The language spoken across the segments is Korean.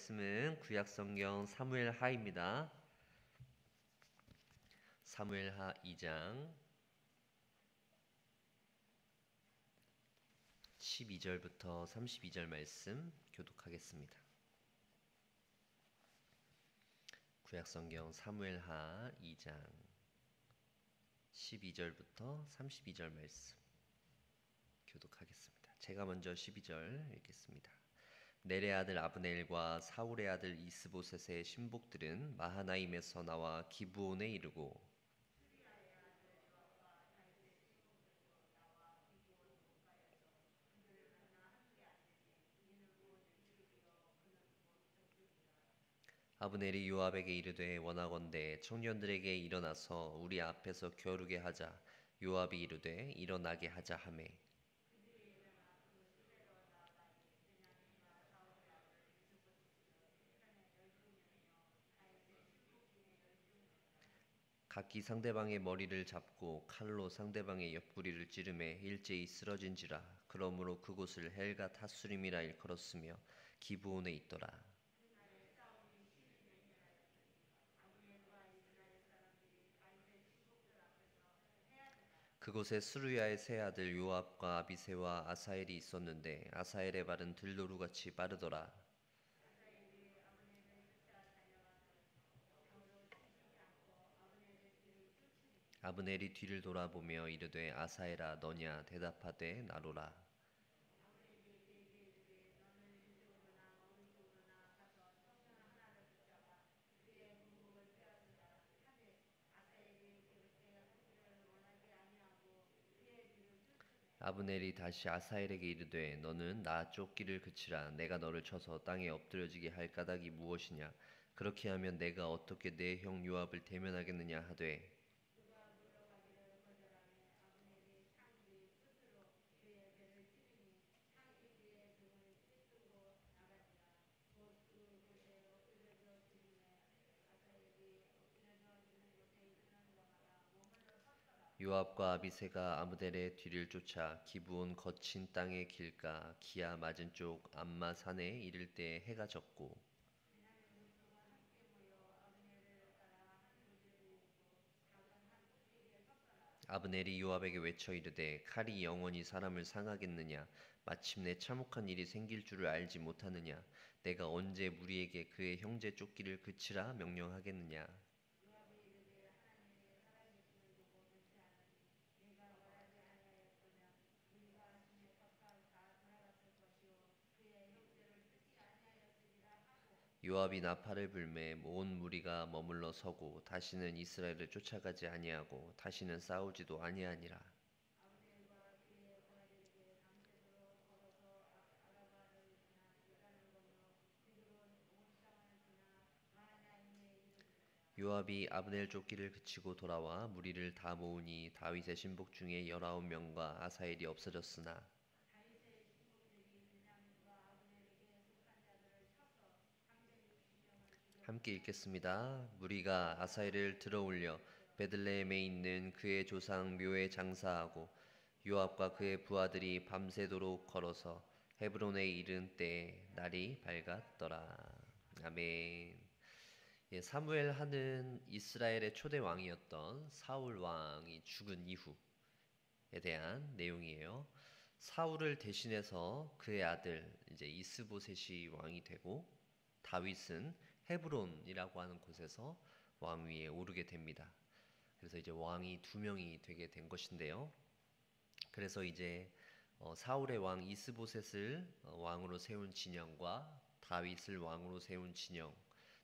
말씀은 구약성경 사무엘하입니다. 사무엘하 2장 12절부터 32절 말씀 교독하겠습니다. 구약성경 사무엘하 2장 12절부터 32절 말씀 교독하겠습니다. 제가 먼저 12절 읽겠습니다. 넬의 아들 아브넬과 사울의 아들 이스보셋의 신복들은 마하나임에서 나와 기브온에 이르고 아브넬이 요압에게 이르되 원하건대 청년들에게 일어나서 우리 앞에서 겨루게 하자. 요압이 이르되 일어나게 하자 하매 각기 상대방의 머리를 잡고 칼로 상대방의 옆구리를 찌르매 일제히 쓰러진지라. 그러므로 그곳을 헬갓 핫수림이라 일컬었으며 기브온에 있더라. 그곳에 스루야의 세 아들 요압과 아비새와 아사엘이 있었는데 아사엘의 발은 들노루같이 빠르더라. 아브넬이 뒤를 돌아보며 이르되 아사엘아 너냐 대답하되 나로라. 아브넬이 다시 아사엘에게 이르되 너는 나 쫓기를 그치라. 내가 너를 쳐서 땅에 엎드려지게 할 까닭이 무엇이냐. 그렇게 하면 내가 어떻게 내 형 요압을 대면하겠느냐 하되 요압과 아비새가 아브넬의 뒤를 쫓아 기브온 거친 땅의 길가 기아 맞은 쪽 암마 산에 이를 때 해가 졌고 아브넬이 요압에게 외쳐 이르되 칼이 영원히 사람을 상하겠느냐. 마침내 참혹한 일이 생길 줄을 알지 못하느냐. 내가 언제 무리에게 그의 형제 쫓기를 그치라 명령하겠느냐. 요압이 나팔을 불매 온 무리가 머물러 서고 다시는 이스라엘을 쫓아가지 아니하고 다시는 싸우지도 아니하니라. 요압이 아브넬 쫓기를 그치고 돌아와 무리를 다 모으니 다윗의 신복 중에 19명과 아사엘이 없어졌으나 함께 읽겠습니다. 무리가 아사엘을 들어올려 베들레헴에 있는 그의 조상 묘에 장사하고 요압과 그의 부하들이 밤새도록 걸어서 헤브론에 이른 때에 날이 밝았더라. 아멘. 예, 사무엘하는 이스라엘의 초대 왕이었던 사울 왕이 죽은 이후에 대한 내용이에요. 사울을 대신해서 그의 아들 이제 이스보셋이 왕이 되고 다윗은 헤브론이라고 하는 곳에서 왕위에 오르게 됩니다. 그래서 이제 왕이 두 명이 되게 된 것인데요. 그래서 이제 사울의 왕 이스보셋을 왕으로 세운 진영과 다윗을 왕으로 세운 진영,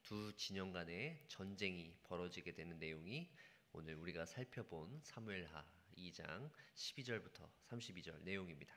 두 진영 간의 전쟁이 벌어지게 되는 내용이 오늘 우리가 살펴본 사무엘하 2장 12절부터 32절 내용입니다.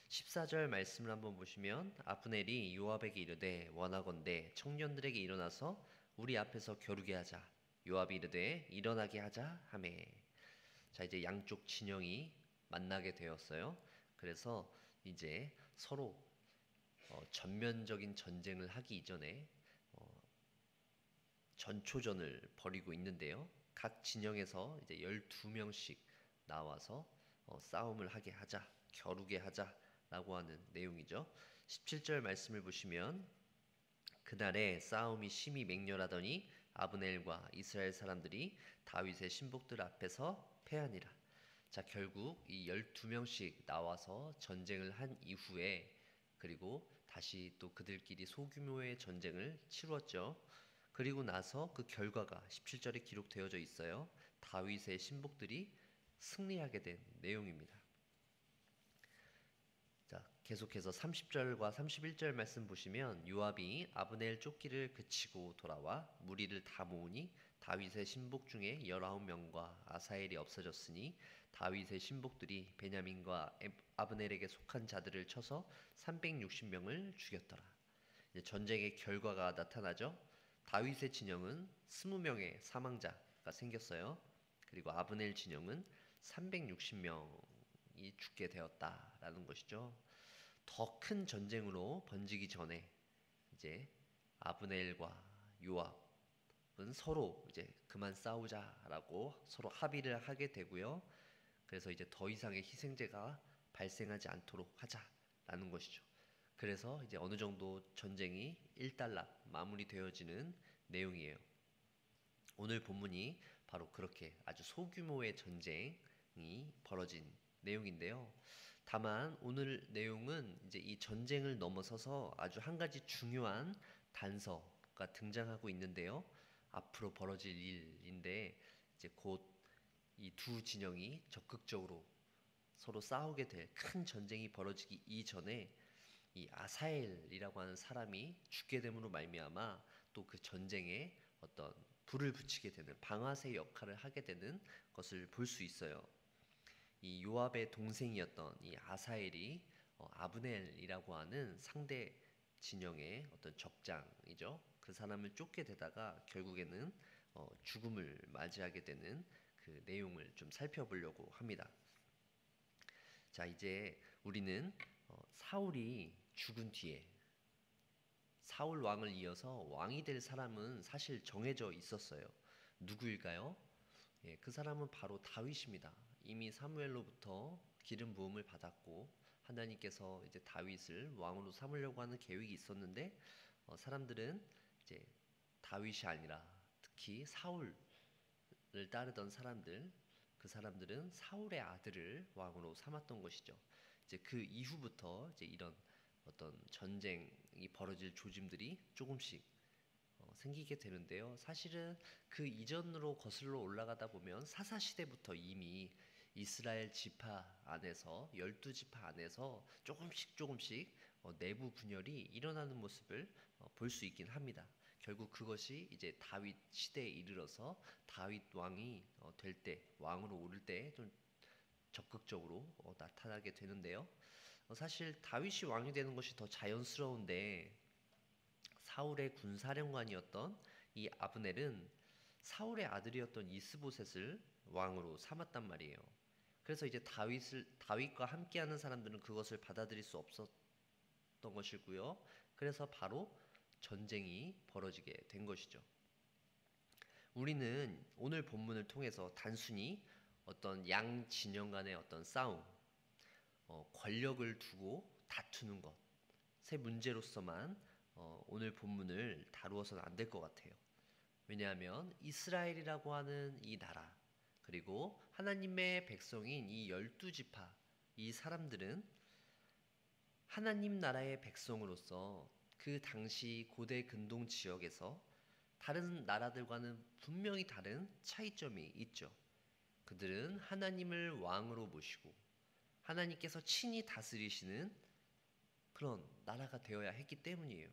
14절 말씀을 한번 보시면 아브넬이 요압에게 이르되 원하건대 청년들에게 일어나서 우리 앞에서 겨루게 하자. 요압이 이르되 일어나게 하자 하매. 자, 이제 양쪽 진영이 만나게 되었어요. 그래서 이제 서로 전면적인 전쟁을 하기 이전에 전초전을 벌이고 있는데요. 각 진영에서 이제 12명씩 나와서 싸움을 하게 하자, 겨루게 하자라고 하는 내용이죠. 17절 말씀을 보시면 그날에 싸움이 심히 맹렬하더니 아브넬과 이스라엘 사람들이 다윗의 신복들 앞에서 패하니라. 자, 결국 이 12명씩 나와서 전쟁을 한 이후에 그리고 다시 또 그들끼리 소규모의 전쟁을 치루었죠. 그리고 나서 그 결과가 17절에 기록되어져 있어요. 다윗의 신복들이 승리하게 된 내용입니다. 자, 계속해서 30절과 31절 말씀 보시면 요압이 아브넬 쫓기를 그치고 돌아와 무리를 다 모으니 다윗의 신복 중에 19명과 아사엘이 없어졌으니 다윗의 신복들이 베냐민과 아브넬에게 속한 자들을 쳐서 360명을 죽였더라. 이제 전쟁의 결과가 나타나죠. 다윗의 진영은 20명의 사망자가 생겼어요. 그리고 아브넬 진영은 360명이 죽게 되었다라는 것이죠. 더 큰 전쟁으로 번지기 전에 이제 아브넬과 요압은 서로 이제 그만 싸우자라고 서로 합의를 하게 되고요. 그래서 이제 더 이상의 희생자가 발생하지 않도록 하자라는 것이죠. 그래서 이제 어느 정도 전쟁이 일단락 마무리되어지는 내용이에요. 오늘 본문이 바로 그렇게 아주 소규모의 전쟁이 벌어진 내용인데요. 다만 오늘 내용은 이제 이 전쟁을 넘어서서 아주 한 가지 중요한 단서가 등장하고 있는데요. 앞으로 벌어질 일인데 이제 곧 이 두 진영이 적극적으로 서로 싸우게 될 큰 전쟁이 벌어지기 이전에 이 아사엘이라고 하는 사람이 죽게 됨으로 말미암아 또 그 전쟁에 어떤 불을 붙이게 되는 방아쇠 역할을 하게 되는 것을 볼 수 있어요. 이 요압의 동생이었던 이 아사엘이 아브넬이라고 하는 상대 진영의 어떤 적장이죠. 그 사람을 쫓게 되다가 결국에는 죽음을 맞이하게 되는 그 내용을 좀 살펴보려고 합니다. 자, 이제 우리는 사울이 죽은 뒤에 사울 왕을 이어서 왕이 될 사람은 사실 정해져 있었어요. 누구일까요? 예, 그 사람은 바로 다윗입니다. 이미 사무엘로부터 기름 부음을 받았고 하나님께서 이제 다윗을 왕으로 삼으려고 하는 계획이 있었는데 사람들은 이제 다윗이 아니라 특히 사울을 따르던 사람들, 그 사람들은 사울의 아들을 왕으로 삼았던 것이죠. 이제 그 이후부터 이제 이런 어떤 전쟁이 벌어질 조짐들이 조금씩 생기게 되는데요. 사실은 그 이전으로 거슬러 올라가다 보면 사사 시대부터 이미 이스라엘 지파 안에서 12지파 안에서 조금씩 내부 분열이 일어나는 모습을 볼 수 있긴 합니다. 결국 그것이 이제 다윗 시대에 이르러서 다윗 왕이 될 때, 왕으로 오를 때 좀 적극적으로 나타나게 되는데요. 사실 다윗이 왕이 되는 것이 더 자연스러운데 사울의 군사령관이었던 이 아브넬은 사울의 아들이었던 이스보셋을 왕으로 삼았단 말이에요. 그래서 이제 다윗과 함께하는 사람들은 그것을 받아들일 수 없었던 것이고요. 그래서 바로 전쟁이 벌어지게 된 것이죠. 우리는 오늘 본문을 통해서 단순히 어떤 양 진영 간의 어떤 싸움, 권력을 두고 다투는 것의 문제로서만 오늘 본문을 다루어서는 안 될 것 같아요. 왜냐하면 이스라엘이라고 하는 이 나라 그리고 하나님의 백성인 이 12지파 이 사람들은 하나님 나라의 백성으로서 그 당시 고대 근동 지역에서 다른 나라들과는 분명히 다른 차이점이 있죠. 그들은 하나님을 왕으로 모시고 하나님께서 친히 다스리시는 그런 나라가 되어야 했기 때문이에요.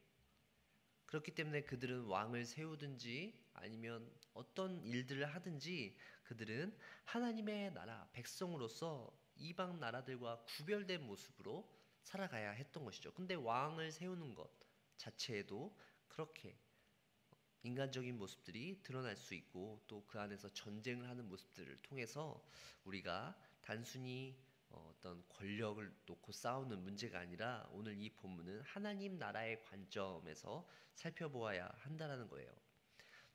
그렇기 때문에 그들은 왕을 세우든지 아니면 어떤 일들을 하든지 그들은 하나님의 나라, 백성으로서 이방 나라들과 구별된 모습으로 살아가야 했던 것이죠. 근데 왕을 세우는 것 자체에도 그렇게 인간적인 모습들이 드러날 수 있고 또 그 안에서 전쟁을 하는 모습들을 통해서 우리가 단순히 어떤 권력을 놓고 싸우는 문제가 아니라 오늘 이 본문은 하나님 나라의 관점에서 살펴보아야 한다라는 거예요.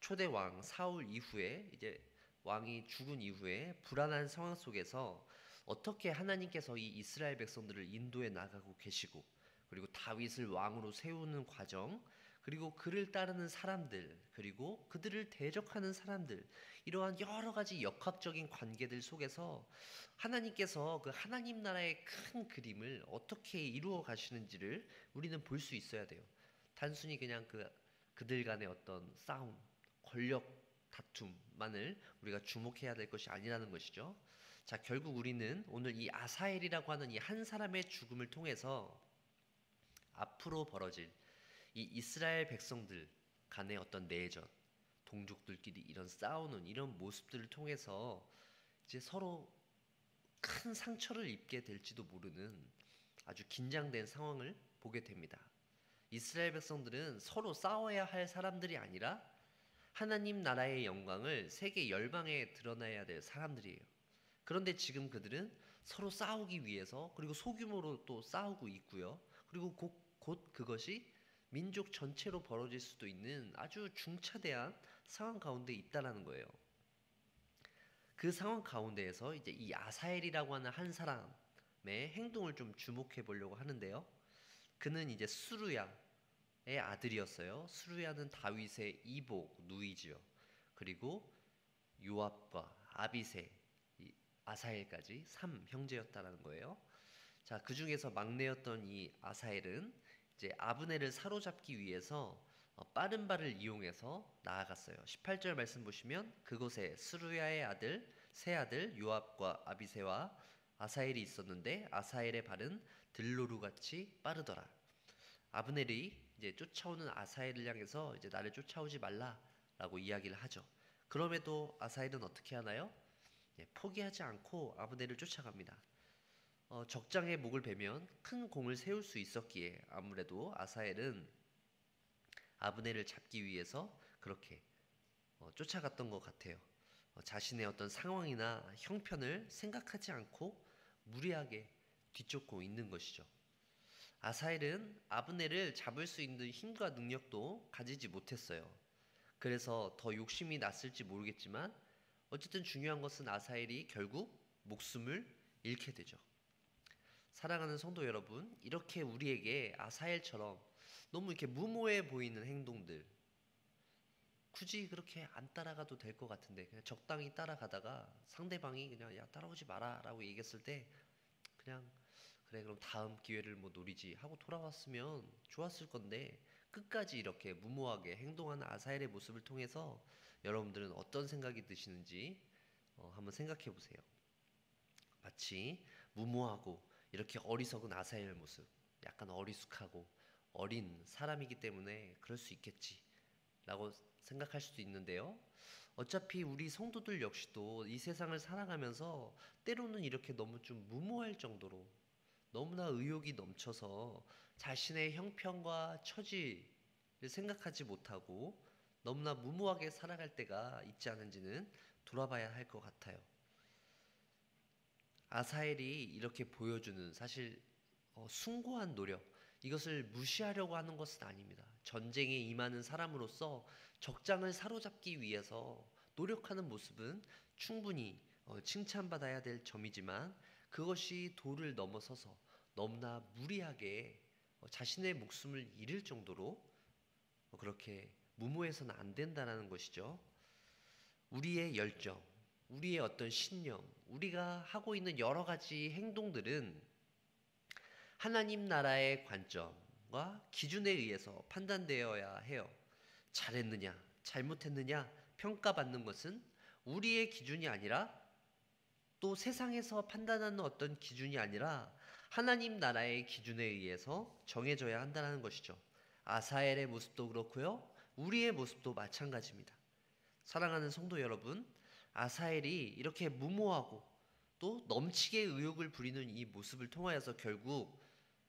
초대 왕 사울 이후에 이제 왕이 죽은 이후에 불안한 상황 속에서 어떻게 하나님께서 이 이스라엘 백성들을 인도해 나가고 계시고 그리고 다윗을 왕으로 세우는 과정 그리고 그를 따르는 사람들, 그리고 그들을 대적하는 사람들, 이러한 여러 가지 역학적인 관계들 속에서 하나님께서 그 하나님 나라의 큰 그림을 어떻게 이루어 가시는지를 우리는 볼 수 있어야 돼요. 단순히 그냥 그들 간의 어떤 싸움, 권력 다툼만을 우리가 주목해야 될 것이 아니라는 것이죠. 자, 결국 우리는 오늘 이 아사엘이라고 하는 이 한 사람의 죽음을 통해서 앞으로 벌어질 이 이스라엘 백성들 간의 어떤 내전, 동족들끼리 이런 싸우는 이런 모습들을 통해서 이제 서로 큰 상처를 입게 될지도 모르는 아주 긴장된 상황을 보게 됩니다. 이스라엘 백성들은 서로 싸워야 할 사람들이 아니라 하나님 나라의 영광을 세계 열방에 드러내야 될 사람들이에요. 그런데 지금 그들은 서로 싸우기 위해서, 그리고 소규모로 또 싸우고 있고요. 그리고 곧 그것이 민족 전체로 벌어질 수도 있는 아주 중차대한 상황 가운데 있다라는 거예요. 그 상황 가운데에서 이제 이 아사엘이라고 하는 한 사람의 행동을 좀 주목해 보려고 하는데요. 그는 이제 수루야의 아들이었어요. 수루야는 다윗의 이복 누이지요. 그리고 요압과 아비새, 아사엘까지 3형제였다라는 거예요. 자, 그 중에서 막내였던 이 아사엘은 이제 아브넬을 사로잡기 위해서 빠른 발을 이용해서 나아갔어요. 18절 말씀 보시면 그곳에 스루야의 아들 세 아들 요압과 아비새와 아사엘이 있었는데 아사엘의 발은 들노루같이 빠르더라. 아브넬이 이제 쫓아오는 아사엘을 향해서 이제 나를 쫓아오지 말라라고 이야기를 하죠. 그럼에도 아사엘은 어떻게 하나요? 포기하지 않고 아브넬을 쫓아갑니다. 적장에 목을 베면 큰 공을 세울 수 있었기에 아무래도 아사엘은 아브넬을 잡기 위해서 그렇게 쫓아갔던 것 같아요. 자신의 어떤 상황이나 형편을 생각하지 않고 무리하게 뒤쫓고 있는 것이죠. 아사엘은 아브넬을 잡을 수 있는 힘과 능력도 가지지 못했어요. 그래서 더 욕심이 났을지 모르겠지만 어쨌든 중요한 것은 아사엘이 결국 목숨을 잃게 되죠. 사랑하는 성도 여러분, 이렇게 우리에게 아사엘처럼 너무 이렇게 무모해 보이는 행동들, 굳이 그렇게 안 따라가도 될 것 같은데 그냥 적당히 따라가다가 상대방이 그냥 야 따라오지 마라 라고 얘기했을 때 그냥 그래 그럼 다음 기회를 뭐 노리지 하고 돌아왔으면 좋았을 건데 끝까지 이렇게 무모하게 행동하는 아사엘의 모습을 통해서 여러분들은 어떤 생각이 드시는지 한번 생각해 보세요. 마치 무모하고 이렇게 어리석은 아사엘의 모습, 약간 어리숙하고 어린 사람이기 때문에 그럴 수 있겠지 라고 생각할 수도 있는데요. 어차피 우리 성도들 역시도 이 세상을 살아가면서 때로는 이렇게 너무 좀 무모할 정도로 너무나 의욕이 넘쳐서 자신의 형편과 처지를 생각하지 못하고 너무나 무모하게 살아갈 때가 있지 않은지는 돌아봐야 할 것 같아요. 아사엘이 이렇게 보여주는 사실 숭고한 노력, 이것을 무시하려고 하는 것은 아닙니다. 전쟁에 임하는 사람으로서 적장을 사로잡기 위해서 노력하는 모습은 충분히 칭찬받아야 될 점이지만 그것이 도를 넘어서서 너무나 무리하게 자신의 목숨을 잃을 정도로 그렇게 무모해서는 안 된다는 것이죠. 우리의 열정, 우리의 어떤 신념, 우리가 하고 있는 여러 가지 행동들은 하나님 나라의 관점과 기준에 의해서 판단되어야 해요. 잘했느냐, 잘못했느냐 평가받는 것은 우리의 기준이 아니라 또 세상에서 판단하는 어떤 기준이 아니라 하나님 나라의 기준에 의해서 정해져야 한다는 것이죠. 아사엘의 모습도 그렇고요. 우리의 모습도 마찬가지입니다. 사랑하는 성도 여러분, 아사엘이 이렇게 무모하고 또 넘치게 의욕을 부리는 이 모습을 통하여서 결국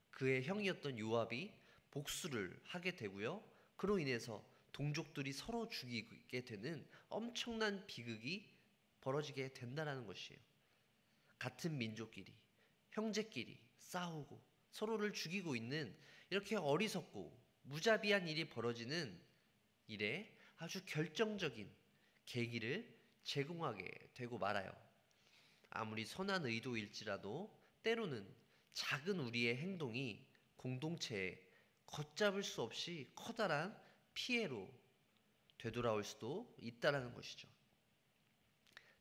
그의 형이었던 요압이 복수를 하게 되고요. 그로 인해서 동족들이 서로 죽이게 되는 엄청난 비극이 벌어지게 된다는 것이에요. 같은 민족끼리, 형제끼리 싸우고 서로를 죽이고 있는 이렇게 어리석고 무자비한 일이 벌어지는 일에 아주 결정적인 계기를 제공하게 되고 말아요. 아무리 선한 의도일지라도 때로는 작은 우리의 행동이 공동체에 걷잡을 수 없이 커다란 피해로 되돌아올 수도 있다라는 것이죠.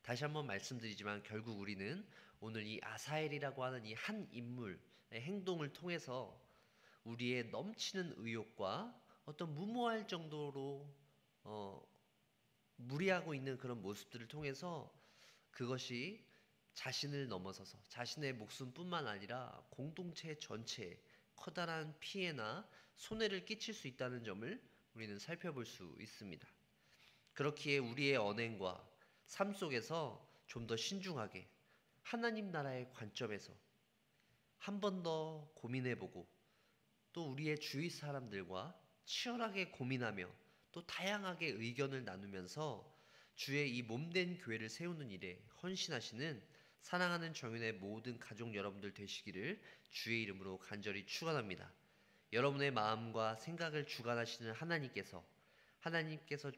다시 한번 말씀드리지만 결국 우리는 오늘 이 아사엘이라고 하는 이 한 인물의 행동을 통해서 우리의 넘치는 의욕과 어떤 무모할 정도로 무리하고 있는 그런 모습들을 통해서 그것이 자신을 넘어서서 자신의 목숨뿐만 아니라 공동체 전체에 커다란 피해나 손해를 끼칠 수 있다는 점을 우리는 살펴볼 수 있습니다. 그렇기에 우리의 언행과 삶 속에서 좀 더 신중하게 하나님 나라의 관점에서 한 번 더 고민해보고 또 우리의 주위 사람들과 치열하게 고민하며 또 다양하게 의견을 나누면서 주의 이 몸된 교회를 세우는 일에 헌신하시는 사랑하는 정윤의 모든 가족 여러분들 되시기를 주의 이름으로 간절히 축원합니다. 여러분의 마음과 생각을 주관하시는 하나님께서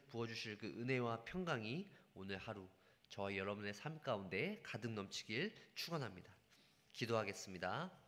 부어주실 그 은혜와 평강이 오늘 하루 저와 여러분의 삶 가운데 가득 넘치길 축원합니다. 기도하겠습니다.